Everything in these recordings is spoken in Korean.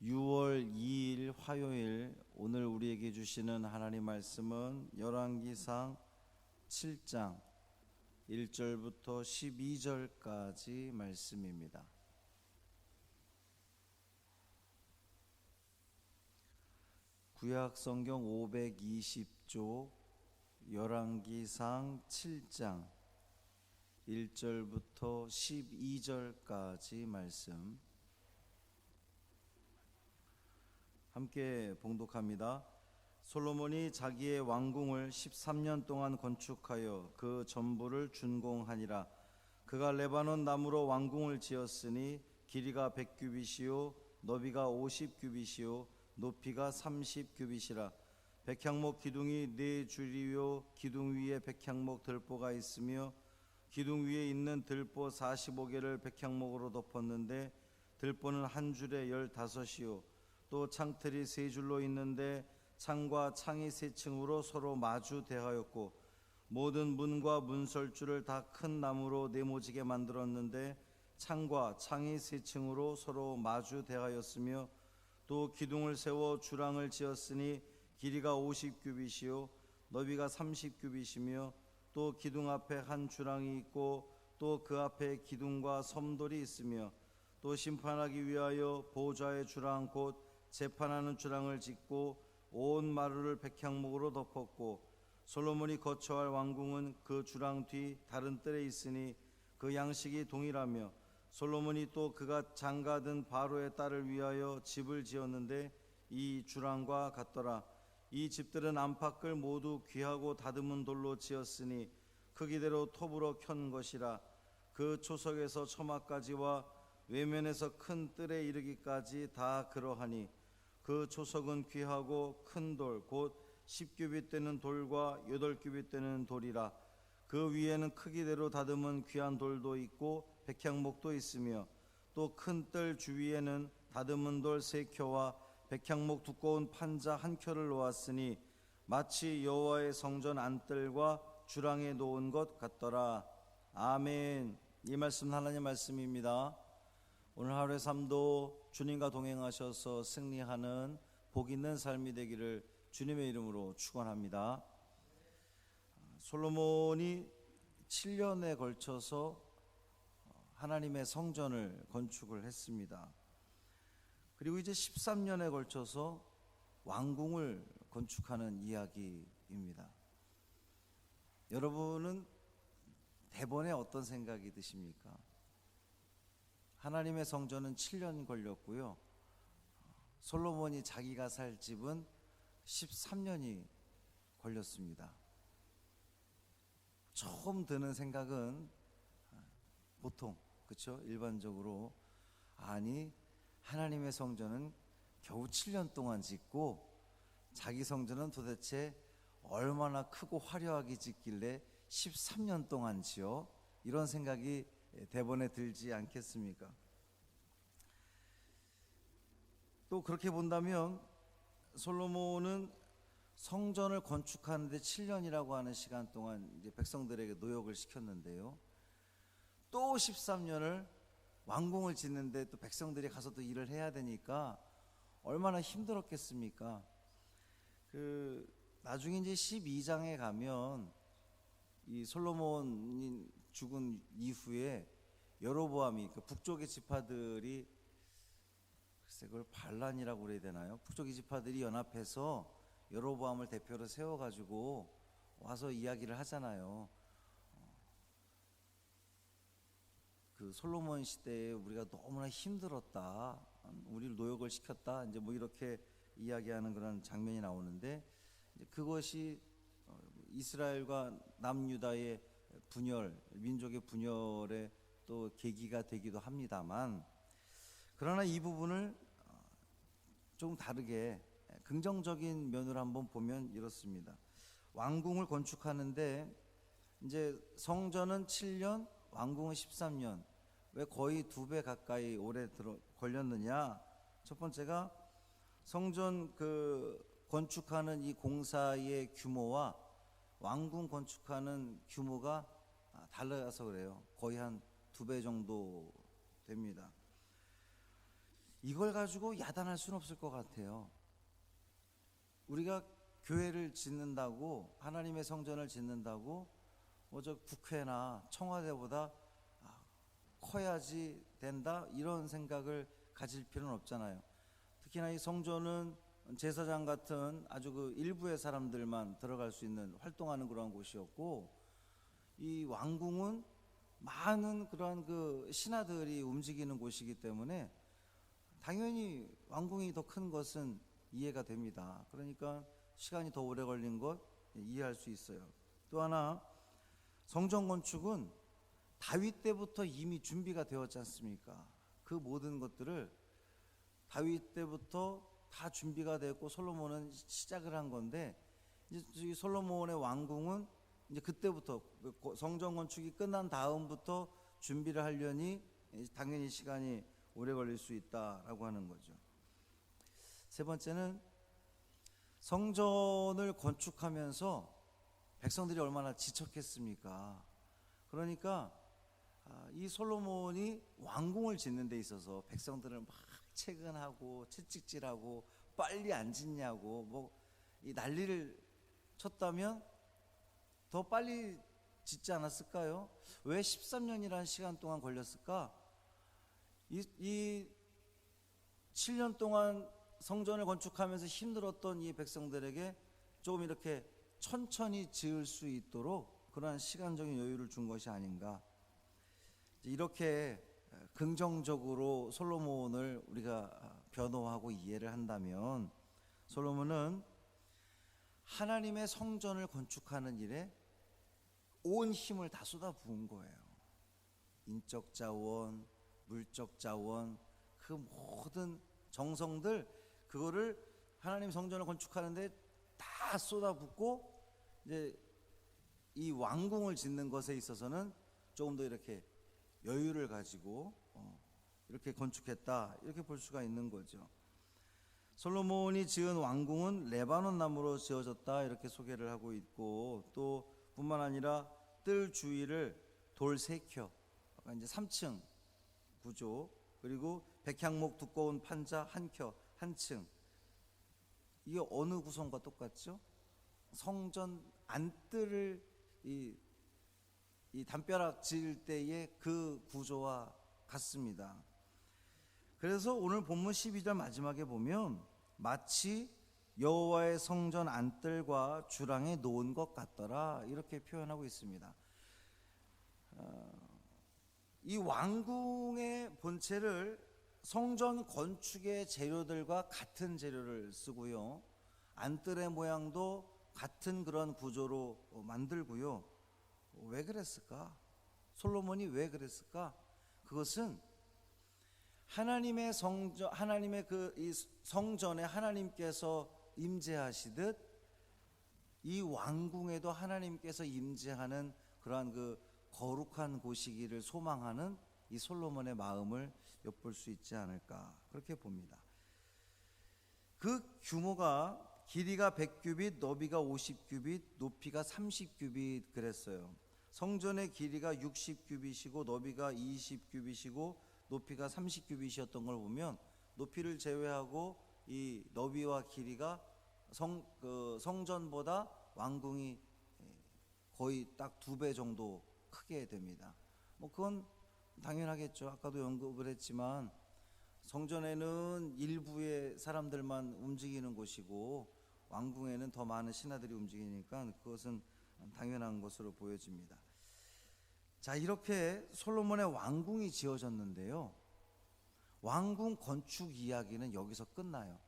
6월 2일 화요일, 오늘 우리에게 주시는 하나님 말씀은 열왕기상 7장 1절부터 12절까지 말씀입니다. 구약 성경 520조 열왕기상 7장 1절부터 12절까지 말씀 함께 봉독합니다. 솔로몬이 자기의 왕궁을 13년 동안 건축하여 그 전부를 준공하니라. 그가 레바논 나무로 왕궁을 지었으니 길이가 100규빗이요 너비가 50규빗이요 높이가 30규빗이라. 백향목 기둥이 4줄이요 기둥 위에 백향목 들보가 있으며 기둥 위에 있는 들보 45개를 백향목으로 덮었는데 들보는 한 줄에 15이요 또 창틀이 3줄로 있는데 창과 창이 3층으로 서로 마주 대하였고 모든 문과 문설주를 다 큰 나무로 네모지게 만들었는데 창과 창이 3층으로 서로 마주 대하였으며 또 기둥을 세워 주랑을 지었으니 길이가 50규빗이요 너비가 30규빗이며 또 기둥 앞에 한 주랑이 있고 또 그 앞에 기둥과 섬돌이 있으며 또 심판하기 위하여 보좌의 주랑 곧 재판하는 주랑을 짓고 온 마루를 백향목으로 덮었고 솔로몬이 거처할 왕궁은 그 주랑 뒤 다른 뜰에 있으니 그 양식이 동일하며 솔로몬이 또 그가 장가든 바로의 딸을 위하여 집을 지었는데 이 주랑과 같더라. 이 집들은 안팎을 모두 귀하고 다듬은 돌로 지었으니 크기대로 톱으로 켠 것이라. 그 초석에서 처마까지와 외면에서 큰 뜰에 이르기까지 다 그러하니 그 초석은 귀하고 큰 돌 곧 10규빗 되는 돌과 8규빗 되는 돌이라. 그 위에는 크기대로 다듬은 귀한 돌도 있고 백향목도 있으며 또 큰 뜰 주위에는 다듬은 돌 3켜와 백향목 두꺼운 판자 1켜를 놓았으니 마치 여호와의 성전 안뜰과 주랑에 놓은 것 같더라. 아멘. 이 말씀은 하나님의 말씀입니다. 오늘 하루의 삶도 주님과 동행하셔서 승리하는 복 있는 삶이 되기를 주님의 이름으로 축원합니다. 솔로몬이 7년에 걸쳐서 하나님의 성전을 건축을 했습니다. 그리고 이제 13년에 걸쳐서 왕궁을 건축하는 이야기입니다. 여러분은 대본에 어떤 생각이 드십니까? 하나님의 성전은 7년 걸렸고요. 솔로몬이 자기가 살 집은 13년이 걸렸습니다. 처음 드는 생각은 보통 그렇죠? 일반적으로 아니 하나님의 성전은 겨우 7년 동안 짓고 자기 성전은 도대체 얼마나 크고 화려하게 짓길래 13년 동안 지어? 이런 생각이 대본에 들지 않겠습니까? 또 그렇게 본다면 솔로몬은 성전을 건축하는데 7년이라고 하는 시간 동안 이제 백성들에게 노역을 시켰는데요. 또 13년을 왕궁을 짓는데 또 백성들이 가서 또 일을 해야 되니까 얼마나 힘들었겠습니까? 나중에 이제 12장에 가면 이 솔로몬이 죽은 이후에 여로보암이 그 북쪽의 지파들이 글쎄 그걸 반란이라고 그래야 되나요? 북쪽의 지파들이 연합해서 여로보암을 대표로 세워가지고 와서 이야기를 하잖아요. 그 솔로몬 시대에 우리가 너무나 힘들었다, 우리를 노역을 시켰다, 이제 뭐 이렇게 이야기하는 그런 장면이 나오는데 이제 그것이 이스라엘과 남유다의 분열, 민족의 분열의 또 계기가 되기도 합니다만, 그러나 이 부분을 좀 다르게 긍정적인 면으로 한번 보면 이렇습니다. 왕궁을 건축하는데 이제 성전은 7년, 왕궁은 13년. 왜 거의 2배 가까이 오래 걸렸느냐? 첫 번째가 성전 건축하는 이 공사의 규모와 왕궁 건축하는 규모가 달라서 그래요. 거의 한 2배 정도 됩니다. 이걸 가지고 야단할 수는 없을 것 같아요. 우리가 교회를 짓는다고, 하나님의 성전을 짓는다고 저 국회나 청와대보다 커야지 된다 이런 생각을 가질 필요는 없잖아요. 특히나 이 성전은 제사장 같은 아주 그 일부의 사람들만 들어갈 수 있는 활동하는 그러한 곳이었고, 이 왕궁은 많은 그러한 그 신하들이 움직이는 곳이기 때문에 당연히 왕궁이 더 큰 것은 이해가 됩니다. 그러니까 시간이 더 오래 걸린 것 이해할 수 있어요. 또 하나, 성전 건축은 다윗 때부터 이미 준비가 되었지 않습니까? 그 모든 것들을 다윗 때부터 다 준비가 됐고 솔로몬은 시작을 한 건데, 이제 솔로몬의 왕궁은 이제 그때부터 성전 건축이 끝난 다음부터 준비를 하려니 당연히 시간이 오래 걸릴 수 있다라고 하는 거죠. 세 번째는 성전을 건축하면서 백성들이 얼마나 지쳤겠습니까? 그러니까 이 솔로몬이 왕궁을 짓는 데 있어서 백성들을 막 채근하고 채찍질하고 빨리 안 짓냐고 뭐 이 난리를 쳤다면 더 빨리 짓지 않았을까요? 왜 13년이라는 시간 동안 걸렸을까? 이 7년 동안 성전을 건축하면서 힘들었던 이 백성들에게 조금 이렇게 천천히 지을 수 있도록 그러한 시간적인 여유를 준 것이 아닌가. 이렇게 긍정적으로 솔로몬을 우리가 변호하고 이해를 한다면, 솔로몬은 하나님의 성전을 건축하는 일에 온 힘을 다 쏟아부은 거예요. 인적 자원, 물적 자원, 그 모든 정성들, 그거를 하나님 성전을 건축하는데 다 쏟아붓고, 이제 이 왕궁을 짓는 것에 있어서는 조금 더 이렇게 여유를 가지고 이렇게 건축했다, 이렇게 볼 수가 있는 거죠. 솔로몬이 지은 왕궁은 레바논 나무로 지어졌다, 이렇게 소개를 하고 있고, 또 뿐만 아니라 뜰 주위를 돌 3켜, 이제 3층 구조, 그리고 백향목 두꺼운 판자 한 켜, 한 층. 이게 어느 구성과 똑같죠? 성전 안뜰을 이 담벼락 지을 때의 그 구조와 같습니다. 그래서 오늘 본문 12절 마지막에 보면 마치 여호와의 성전 안뜰과 주랑에 놓은 것 같더라, 이렇게 표현하고 있습니다. 이 왕궁의 본체를 성전 건축의 재료들과 같은 재료를 쓰고요, 안뜰의 모양도 같은 그런 구조로 만들고요. 왜 그랬을까? 솔로몬이 왜 그랬을까? 그것은 하나님의 성전, 하나님의 이 성전에 하나님께서 임재하시듯 이 왕궁에도 하나님께서 임재하는 그러한 그 거룩한 곳이기를 소망하는 이 솔로몬의 마음을 엿볼 수 있지 않을까, 그렇게 봅니다. 그 규모가 길이가 100규빗, 너비가 50규빗, 높이가 30규빗 그랬어요. 성전의 길이가 60규빗이고 너비가 20규빗이고 높이가 30규빗이었던 걸 보면, 높이를 제외하고 이 너비와 길이가 성전보다 왕궁이 거의 딱 2배 정도 크게 됩니다. 뭐 그건 당연하겠죠. 아까도 언급을 했지만 성전에는 일부의 사람들만 움직이는 곳이고 왕궁에는 더 많은 신하들이 움직이니까 그것은 당연한 것으로 보여집니다. 자, 이렇게 솔로몬의 왕궁이 지어졌는데요, 왕궁 건축 이야기는 여기서 끝나요.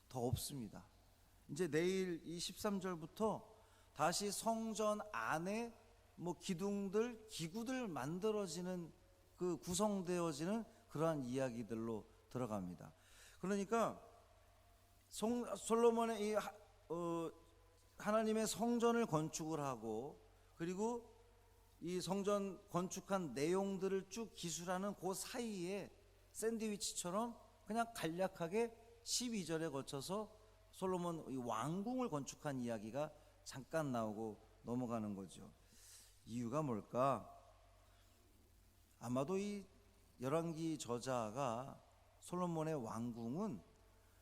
더 없습니다. 이제 내일 이 13절부터 다시 성전 안에 뭐 기둥들, 기구들 만들어지는 그 구성되어지는 그러한 이야기들로 들어갑니다. 그러니까 솔로몬의 이 하나님의 성전을 건축을 하고, 그리고 이 성전 건축한 내용들을 쭉 기술하는 그 사이에 샌드위치처럼 그냥 간략하게 12절에 거쳐서 솔로몬 이 왕궁을 건축한 이야기가 잠깐 나오고 넘어가는 거죠. 이유가 뭘까? 아마도 이 열왕기 저자가 솔로몬의 왕궁은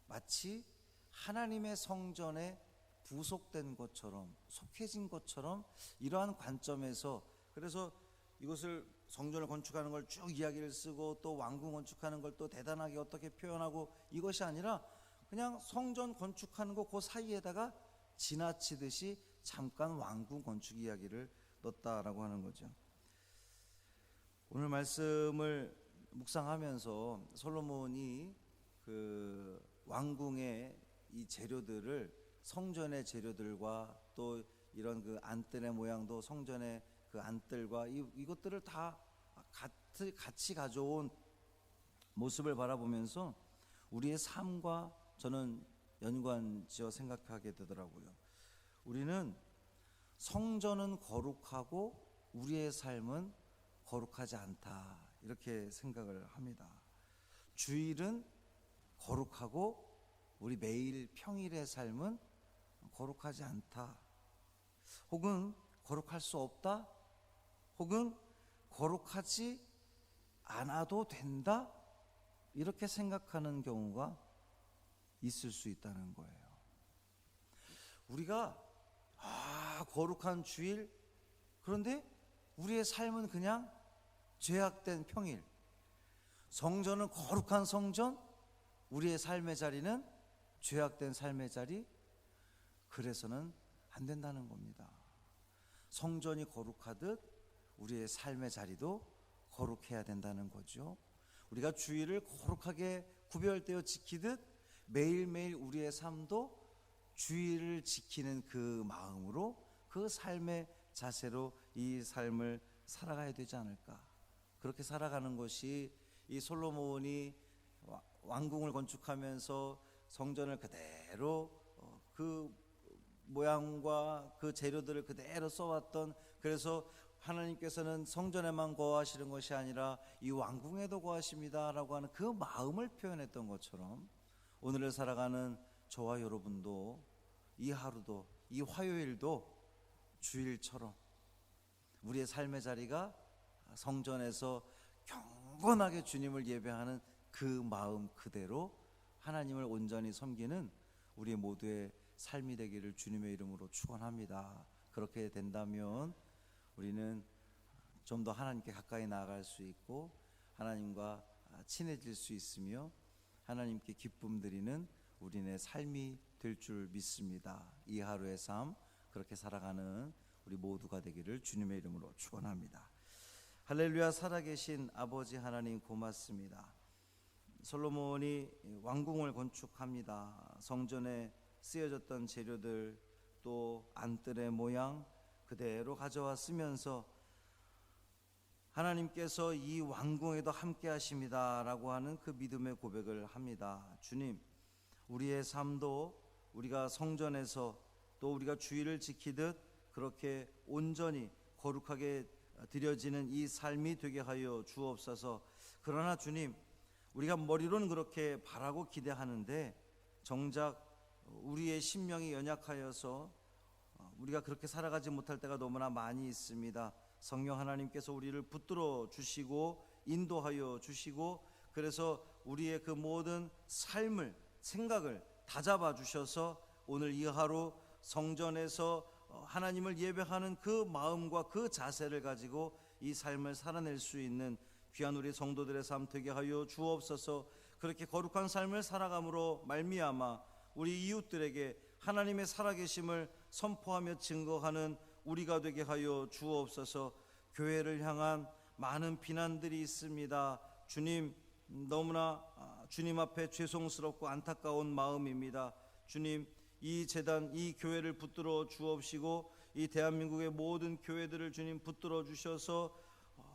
마치 하나님의 성전에 부속된 것처럼, 속해진 것처럼, 이러한 관점에서, 그래서 이것을 성전을 건축하는 걸 쭉 이야기를 쓰고 또 왕궁 건축하는 걸 또 대단하게 어떻게 표현하고, 이것이 아니라 그냥 성전 건축하는 거 그 사이에다가 지나치듯이 잠깐 왕궁 건축 이야기를 넣었다라고 하는 거죠. 오늘 말씀을 묵상하면서 솔로몬이 그 왕궁의 이 재료들을, 성전의 재료들과 또 이런 그 안뜰의 모양도 성전의 그 안뜰과 이것들을 다 같이 가져온 모습을 바라보면서 우리의 삶과 저는 연관지어 생각하게 되더라고요. 우리는 성전은 거룩하고 우리의 삶은 거룩하지 않다, 이렇게 생각을 합니다. 주일은 거룩하고 우리 매일 평일의 삶은 거룩하지 않다, 혹은 거룩할 수 없다, 혹은 거룩하지 않아도 된다, 이렇게 생각하는 경우가 있을 수 있다는 거예요. 우리가 거룩한 주일, 그런데 우리의 삶은 그냥 죄악된 평일, 성전은 거룩한 성전, 우리의 삶의 자리는 죄악된 삶의 자리, 그래서는 안 된다는 겁니다. 성전이 거룩하듯 우리의 삶의 자리도 거룩해야 된다는 거죠. 우리가 주일을 거룩하게 구별되어 지키듯 매일매일 우리의 삶도 주일을 지키는 그 마음으로, 그 삶의 자세로 이 삶을 살아가야 되지 않을까. 그렇게 살아가는 것이 이 솔로몬이 왕궁을 건축하면서 성전을 그대로 그 모양과 그 재료들을 그대로 써왔던, 그래서 하나님께서는 성전에만 거하시는 것이 아니라 이 왕궁에도 거하십니다 라고 하는 그 마음을 표현했던 것처럼, 오늘을 살아가는 저와 여러분도 이 하루도, 이 화요일도 주일처럼 우리의 삶의 자리가 성전에서 경건하게 주님을 예배하는 그 마음 그대로 하나님을 온전히 섬기는 우리 모두의 삶이 되기를 주님의 이름으로 축원합니다. 그렇게 된다면 우리는 좀 더 하나님께 가까이 나아갈 수 있고 하나님과 친해질 수 있으며 하나님께 기쁨 드리는 우리네 삶이 될 줄 믿습니다. 이 하루의 삶 그렇게 살아가는 우리 모두가 되기를 주님의 이름으로 축원합니다. 할렐루야. 살아계신 아버지 하나님 고맙습니다. 솔로몬이 왕궁을 건축합니다. 성전에 쓰여졌던 재료들, 또 안뜰의 모양 그대로 가져와 쓰면서 하나님께서 이 왕궁에도 함께 하십니다 라고 하는 그 믿음의 고백을 합니다. 주님, 우리의 삶도 우리가 성전에서 또 우리가 주일을 지키듯 그렇게 온전히 거룩하게 드려지는 이 삶이 되게 하여 주옵소서. 그러나 주님, 우리가 머리로는 그렇게 바라고 기대하는데 정작 우리의 심령이 연약하여서 우리가 그렇게 살아가지 못할 때가 너무나 많이 있습니다. 성령 하나님께서 우리를 붙들어 주시고 인도하여 주시고, 그래서 우리의 그 모든 삶을, 생각을 다잡아 주셔서 오늘 이 하루 성전에서 하나님을 예배하는 그 마음과 그 자세를 가지고 이 삶을 살아낼 수 있는 귀한 우리 성도들의 삶 되게 하여 주옵소서. 그렇게 거룩한 삶을 살아감으로 말미암아 우리 이웃들에게 하나님의 살아계심을 선포하며 증거하는 우리가 되게 하여 주옵소서. 교회를 향한 많은 비난들이 있습니다. 주님, 너무나 주님 앞에 죄송스럽고 안타까운 마음입니다. 주님, 이 재단, 이 교회를 붙들어 주옵시고 이 대한민국의 모든 교회들을 주님 붙들어 주셔서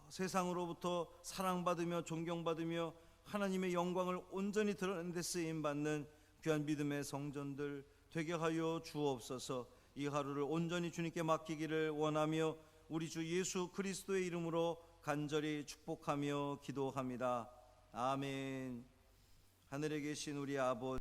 세상으로부터 사랑받으며 존경받으며 하나님의 영광을 온전히 드러내는 데 쓰임받는 귀한 믿음의 성전들 되게 하여 주옵소서. 이 하루를 온전히 주님께 맡기기를 원하며 우리 주 예수 그리스도의 이름으로 간절히 축복하며 기도합니다. 아멘. 하늘에 계신 우리 아버지,